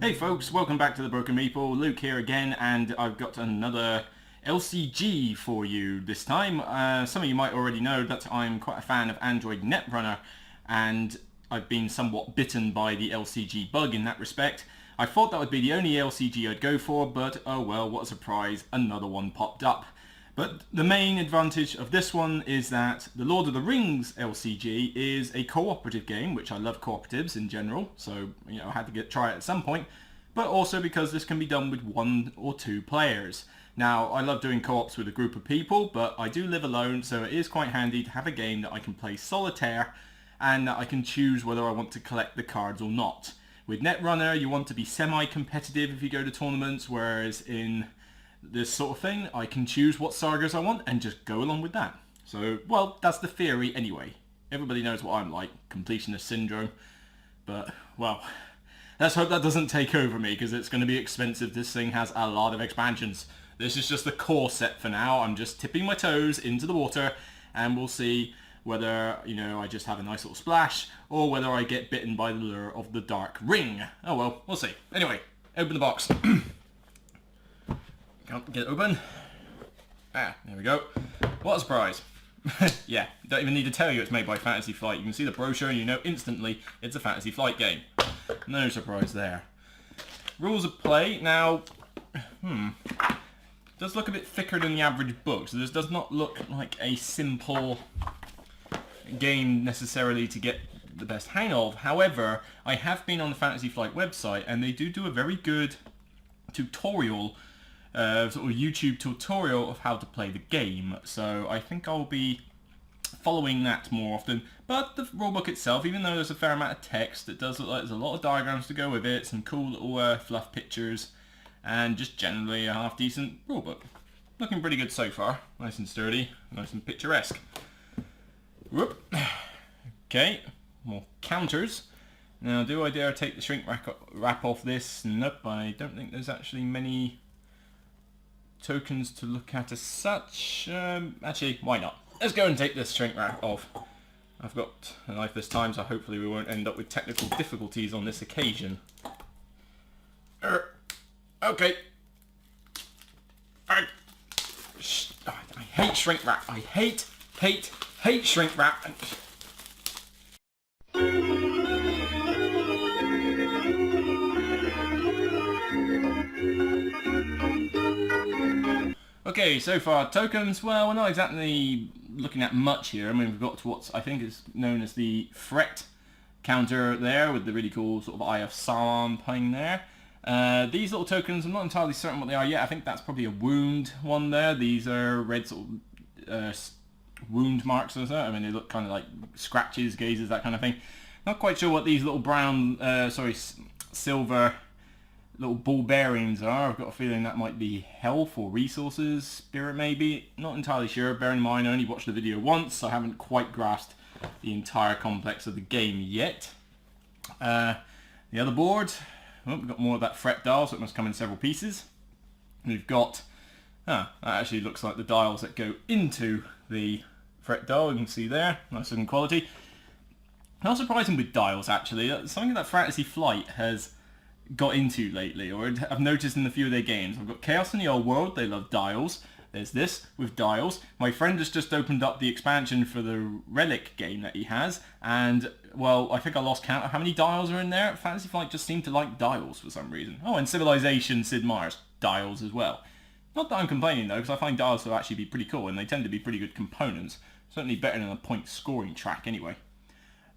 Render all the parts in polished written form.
Hey folks, welcome back to the Broken Meeple. Luke here again, and I've got another LCG for you this time. Some of you might already know that I'm quite a fan of Android Netrunner, and I've been somewhat bitten by the LCG bug in that respect. I thought that would be the only LCG I'd go for, but oh well, what a surprise, another one popped up. But the main advantage of this one is that the Lord of the Rings LCG is a cooperative game, which I love cooperatives in general, so I had to try it at some point, but also because this can be done with 1 or 2 players. Now, I love doing co-ops with a group of people, but I do live alone, so it is quite handy to have a game that I can play solitaire and that I can choose whether I want to collect the cards or not. With Netrunner, you want to be semi-competitive if you go to tournaments, whereas in this sort of thing, I can choose what sagas I want and just go along with that. So, well, that's the theory anyway. Everybody knows what I'm like, completionist syndrome. But, well, let's hope that doesn't take over me, because it's going to be expensive. This thing has a lot of expansions. This is just the core set for now. I'm just tipping my toes into the water, and we'll see whether, I just have a nice little splash, or whether I get bitten by the lure of the Dark Ring. Oh well, we'll see. Anyway, open the box. Can't get it open. Ah, there we go. What a surprise. Yeah, don't even need to tell you it's made by Fantasy Flight. You can see the brochure and you know instantly it's a Fantasy Flight game. No surprise there. Rules of play. Now, does look a bit thicker than the average book, so this does not look like a simple game necessarily to get the best hang of. However, I have been on the Fantasy Flight website and they do a very good tutorial, sort of YouTube tutorial of how to play the game, so I think I'll be following that more often. But the rulebook itself, even though there's a fair amount of text, it does look like there's a lot of diagrams to go with it, some cool little fluff pictures, and just generally a half decent rulebook. Looking pretty good so far, nice and sturdy, nice and picturesque. Whoop. Okay, more counters. Now, do I dare take the shrink wrap off this? Nope, I don't think there's actually many tokens to look at as such. Actually, why not? Let's go and take this shrink wrap off. I've got a knife this time, so hopefully we won't end up with technical difficulties on this occasion. Okay. I hate shrink wrap. I hate shrink wrap. Okay, so far tokens, well, we're not exactly looking at much here. I mean, we've got what I think is known as the threat counter there, with the really cool sort of Eye of Sauron playing there. These little tokens, I'm not entirely certain what they are yet. I think that's probably a wound one there. These are red sort of wound marks or so. I mean, they look kind of like scratches, gazes, that kind of thing. Not quite sure what these little brown, silver little ball bearings are. I've got a feeling that might be health or resources, spirit maybe. Not entirely sure. Bear in mind I only watched the video once, so I haven't quite grasped the entire complex of the game yet. The other board, we've got more of that fret dial, so it must come in several pieces. We've got, that actually looks like the dials that go into the fret dial, you can see there, nice looking quality. Not surprising with dials actually, something that Fantasy Flight has got into lately, or I've noticed in a few of their games. I've got Chaos in the Old World, they love dials. There's this with dials. My friend has just opened up the expansion for the Relic game that he has, and well, I think I lost count of how many dials are in there. Fantasy Flight just seemed to like dials for some reason. Oh, and Civilization Sid Meier's dials as well. Not that I'm complaining though, because I find dials to actually be pretty cool, and they tend to be pretty good components. Certainly better than a point scoring track anyway.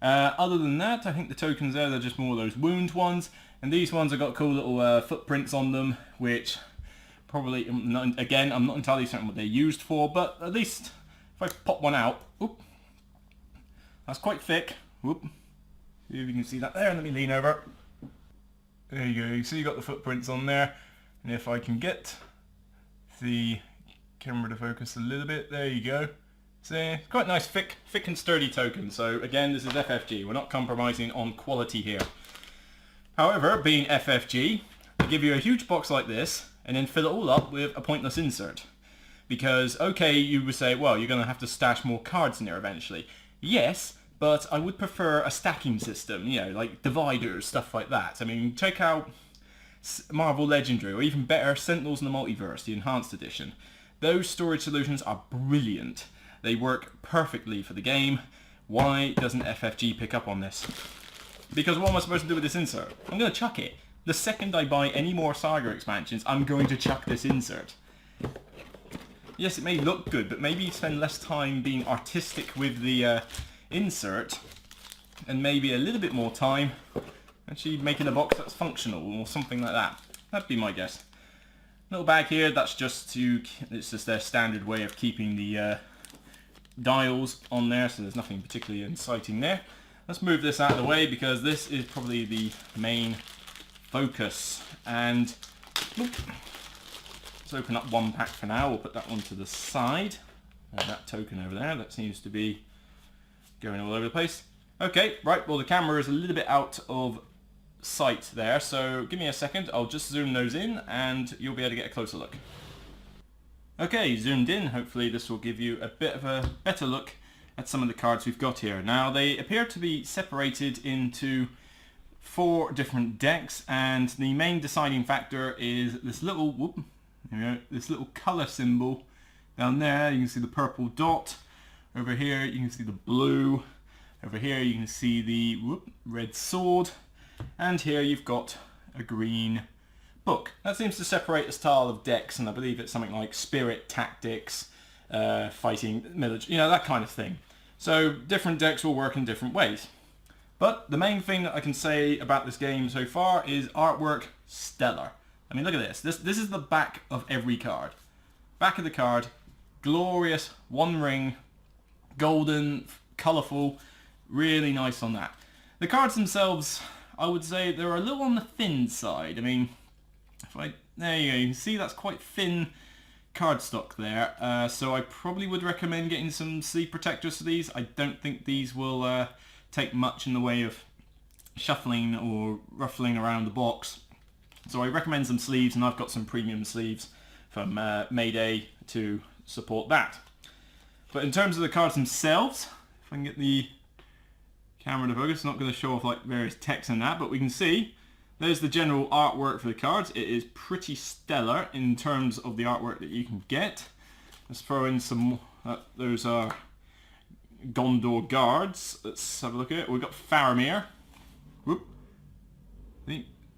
Other than that, I think the tokens there, they're just more of those wound ones. And these ones have got cool little footprints on them, which probably, again, I'm not entirely certain what they're used for, but at least if I pop one out, whoop, that's quite thick. Whoop, see if you can see that there. Let me lean over. There you go. You see you got the footprints on there. And if I can get the camera to focus a little bit, there you go. See, quite nice, thick and sturdy token. So again, this is FFG. We're not compromising on quality here. However, being FFG, they give you a huge box like this and then fill it all up with a pointless insert. Because, okay, you would say, well, you're going to have to stash more cards in there eventually. Yes, but I would prefer a stacking system, like dividers, stuff like that. I mean, check out Marvel Legendary, or even better, Sentinels in the Multiverse, the Enhanced Edition. Those storage solutions are brilliant. They work perfectly for the game. Why doesn't FFG pick up on this? Because what am I supposed to do with this insert? I'm going to chuck it. The second I buy any more Saga expansions, I'm going to chuck this insert. Yes, it may look good, but maybe spend less time being artistic with the insert, and maybe a little bit more time actually making a box that's functional, or something like that. That'd be my guess. Little bag here, that's just it's just their standard way of keeping the dials on there, so there's nothing particularly exciting there. Let's move this out of the way, because this is probably the main focus. And let's open up one pack for now. We'll put that one to the side. That token over there, that seems to be going all over the place. Okay, right, well the camera is a little bit out of sight there, so give me a second. I'll just zoom those in and you'll be able to get a closer look. Okay, zoomed in. Hopefully this will give you a bit of a better look at some of the cards we've got here. Now, they appear to be separated into 4 different decks, and the main deciding factor is this little this little color symbol down there. You can see the purple dot. Over here you can see the blue. Over here you can see the red sword, and here you've got a green book. That seems to separate the style of decks, and I believe it's something like Spirit, Tactics, Fighting, Military, that kind of thing. So different decks will work in different ways. But the main thing that I can say about this game so far is artwork stellar. I mean, look at this. This is the back of every card. Back of the card, glorious, one ring, golden, colourful, really nice on that. The cards themselves, I would say they're a little on the thin side. I mean, there you go, you can see that's quite thin cardstock there. So I probably would recommend getting some sleeve protectors for these. I don't think these will take much in the way of shuffling or ruffling around the box. So I recommend some sleeves, and I've got some premium sleeves from Mayday to support that. But in terms of the cards themselves, if I can get the camera to focus, it's not going to show off like various text and that, but we can see there's the general artwork for the cards. It is pretty stellar in terms of the artwork that you can get. Let's throw in some, those are Gondor guards. Let's have a look at it. We've got Faramir. Whoop.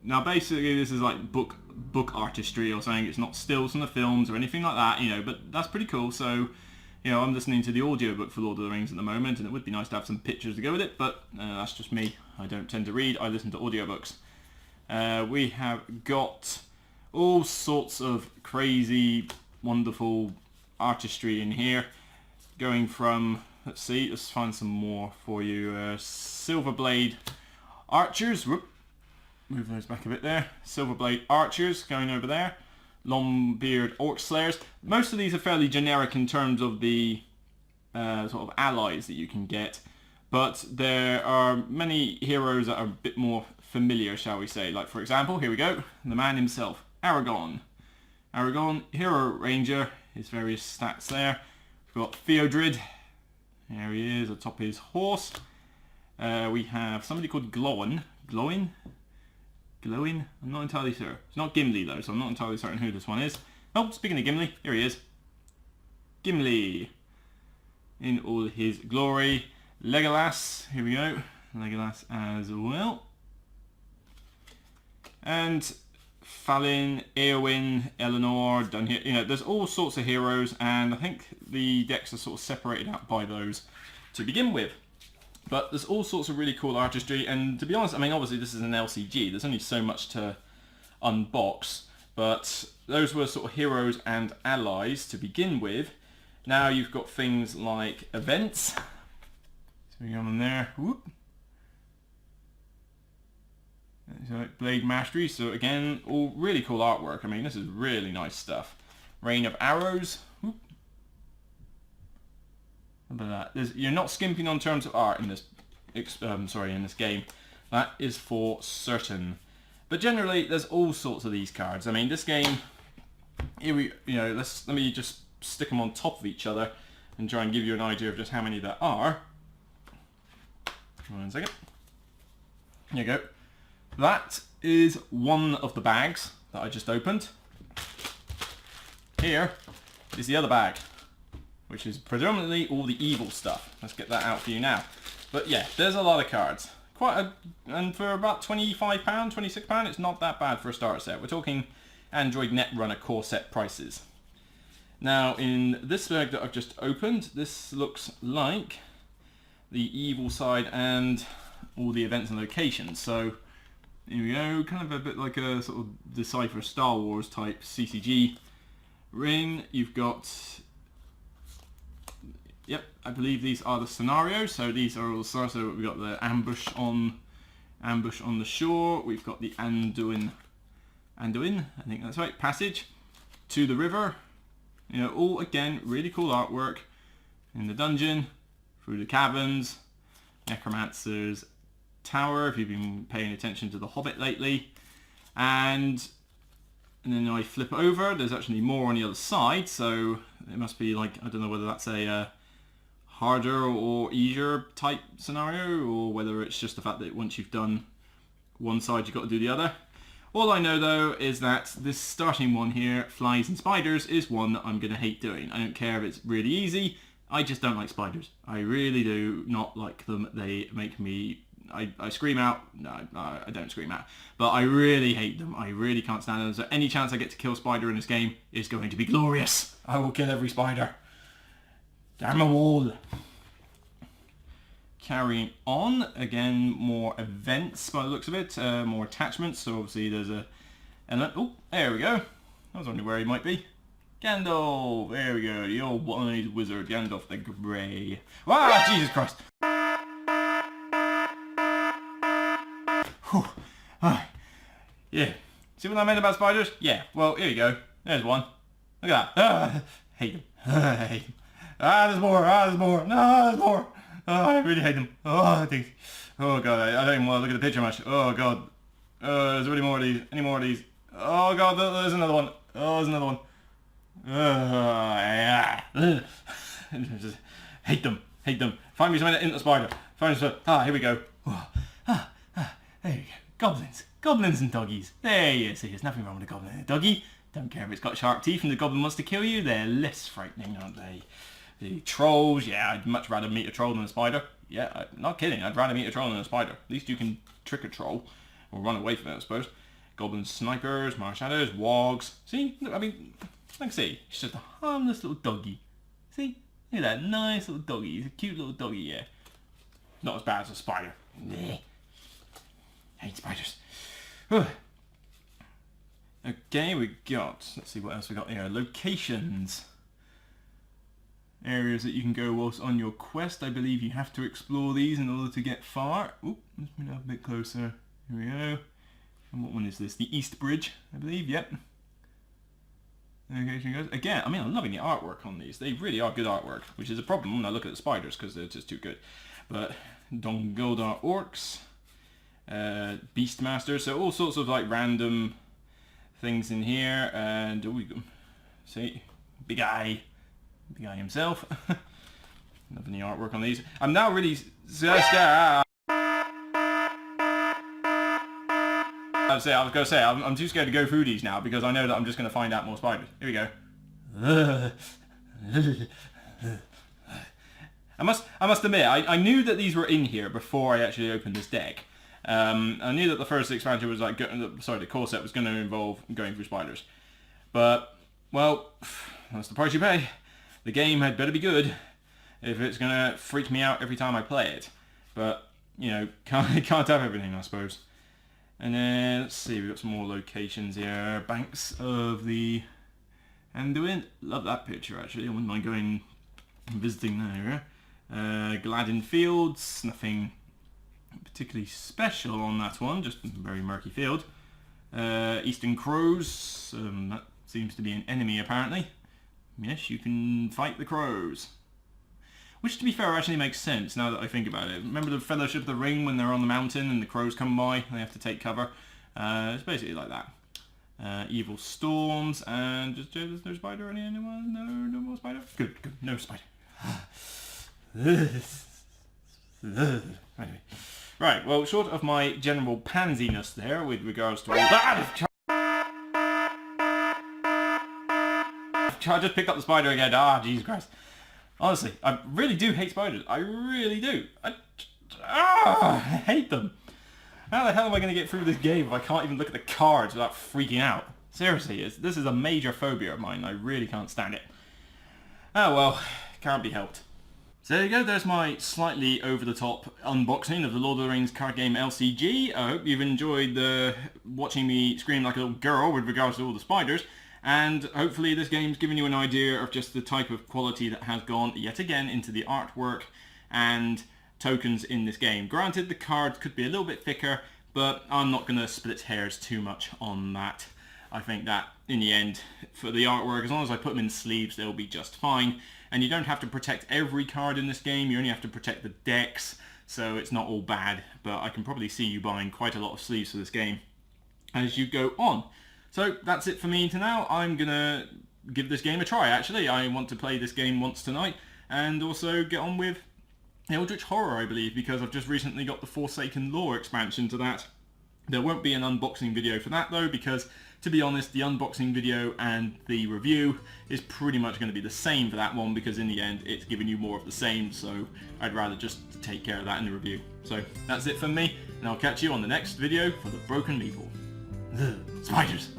Now basically this is like book artistry or something. It's not stills from the films or anything like that, but that's pretty cool. So, I'm listening to the audiobook for Lord of the Rings at the moment, and it would be nice to have some pictures to go with it, but that's just me. I don't tend to read, I listen to audiobooks. We have got all sorts of crazy, wonderful artistry in here, going from, let's find some more for you. Silverblade archers, whoop, move those back a bit there. Silverblade archers going over there. Longbeard orc slayers. Most of these are fairly generic in terms of the sort of allies that you can get, but there are many heroes that are a bit more familiar, shall we say. Like, for example, here we go, the man himself, Aragon. Aragon, hero ranger, his various stats there. We've got Theodred, there he is atop his horse. We have somebody called Glowin. I'm not entirely sure. It's not Gimli though, so I'm not entirely certain who this one is. Oh, speaking of Gimli, here he is. Gimli in all his glory. Legolas, here we go. Legolas as well. And Falin, Eowyn, Eleanor, done here. There's all sorts of heroes, and I think the decks are sort of separated out by those to begin with. But there's all sorts of really cool artistry, and to be honest, I mean, obviously this is an LCG. There's only so much to unbox, but those were sort of heroes and allies to begin with. Now you've got things like events. So we go on there. Whoop. So Blade Mastery. So again, all really cool artwork. I mean, this is really nice stuff. Rain of Arrows. Whoop. How about that? You're not skimping on terms of art in this. In this game. That is for certain. But generally, there's all sorts of these cards. I mean, this game. Here we, let me just stick them on top of each other and try and give you an idea of just how many there are. 1 second. Here you go. That is one of the bags that I just opened. Here is the other bag, which is predominantly all the evil stuff. Let's get that out for you now. But yeah, there's a lot of cards. And for about £25, £26, it's not that bad for a starter set. We're talking Android Netrunner core set prices. Now, in this bag that I've just opened, this looks like the evil side and all the events and locations. So here we go, kind of a bit like a sort of Decipher Star Wars type CCG ring. You've got, yep, I believe these are the scenarios. So these are all the stars. So we've got the ambush on the shore. We've got the Anduin, I think that's right, passage to the river. You know, all again really cool artwork in the dungeon, through the caverns, Necromancer's Tower, if you've been paying attention to The Hobbit lately. And then I flip over, there's actually more on the other side, so it must be like, I don't know whether that's a harder or easier type scenario, or whether it's just the fact that once you've done one side you've got to do the other. All I know though is that this starting one here, Flies and Spiders, is one that I'm going to hate doing. I don't care if it's really easy, I just don't like spiders. I really do not like them. They make me... I scream out. No, I don't scream out. But I really hate them. I really can't stand them. So any chance I get to kill a spider in this game is going to be glorious. I will kill every spider. Damn a wall. Carrying on, again, more events by the looks of it, more attachments. So obviously there's a... Oh, there we go. I was wondering where he might be. Gandalf, there we go, the old wise wizard, Gandalf the Grey. Wow, Jesus Christ. Whew. Yeah, see what I meant about spiders? Yeah, well, here you go. There's one. Look at that. Hate them. Hate them. There's more. There's more. No, there's more. I really hate them. Oh god, I don't even want to look at the picture much. Oh god. There's really more of these. Any more of these? Oh god, there's another one. Oh, there's another one. Just hate them. Find me something into the spider. Find me some. Here we go. There you go. Goblins and doggies. There you see, there's nothing wrong with a goblin and a doggy. Don't care if it's got sharp teeth and the goblin wants to kill you. They're less frightening, aren't they? The trolls, yeah, I'd much rather meet a troll than a spider. Yeah, not kidding, I'd rather meet a troll than a spider. At least you can trick a troll, or run away from it, I suppose. Goblins, snipers, marsh shadows, wogs. See, I mean, like I say, it's just a harmless little doggy. See, look at that nice little doggy. He's a cute little doggy, yeah. Not as bad as a spider. Hate spiders. Okay, we got, let's see what else we got here. Locations. Areas that you can go whilst on your quest. I believe you have to explore these in order to get far. Oop, let's bring it up a bit closer. Here we go. And what one is this? The East Bridge, I believe, yep. Location goes. Again, I mean, I'm loving the artwork on these. They really are good artwork, which is a problem when I look at the spiders because they're just too good. But Dongoldar Orcs, Beastmasters, so all sorts of like random things in here. And we see big eye himself. Loving the artwork on these. I'm now really I was going to say, I'm too scared to go through these now because I know that I'm just going to find out more spiders. Here we go. I must admit, I knew that these were in here before I actually opened this deck. I knew that the first expansion was like, the core set was going to involve going through spiders. But, well, that's the price you pay. The game had better be good if it's going to freak me out every time I play it. But, you know, can't have everything, I suppose. And then, let's see, we've got some more locations here. Banks of the Anduin. Love that picture, actually. I wouldn't mind going and visiting there. Gladden Fields. Nothing particularly special on that one. Just a very murky field. Eastern Crows. That seems to be an enemy, apparently. Yes, you can fight the crows. Which, to be fair, actually makes sense now that I think about it. Remember the Fellowship of the Ring when they're on the mountain and the crows come by? They have to take cover. It's basically like that. Evil Storms, and just there's no spider. Anyone? No more spider? Good. No spider. Anyway. Right, well, short of my general pansiness there with regards to all that... I just picked up the spider again. Ah, Jesus Christ. Honestly, I really do hate spiders. I really do. I hate them. How the hell am I going to get through this game if I can't even look at the cards without freaking out? Seriously, this is a major phobia of mine. I really can't stand it. Oh well, can't be helped. So there you go, there's my slightly over-the-top unboxing of the Lord of the Rings card game LCG. I hope you've enjoyed watching me scream like a little girl with regards to all the spiders. And hopefully this game's given you an idea of just the type of quality that has gone yet again into the artwork and tokens in this game. Granted, the cards could be a little bit thicker, but I'm not going to split hairs too much on that. I think that, in the end, for the artwork, as long as I put them in sleeves, they'll be just fine. And you don't have to protect every card in this game, you only have to protect the decks, so it's not all bad. But I can probably see you buying quite a lot of sleeves for this game as you go on. So that's it for me for now. I'm going to give this game a try, actually. I want to play this game once tonight, and also get on with Eldritch Horror, I believe, because I've just recently got the Forsaken Lore expansion to that. There won't be an unboxing video for that though, because to be honest, the unboxing video and the review is pretty much going to be the same for that one, because in the end it's giving you more of the same, so I'd rather just take care of that in the review. So that's it from me, and I'll catch you on the next video for the Broken Meeple. Spiders!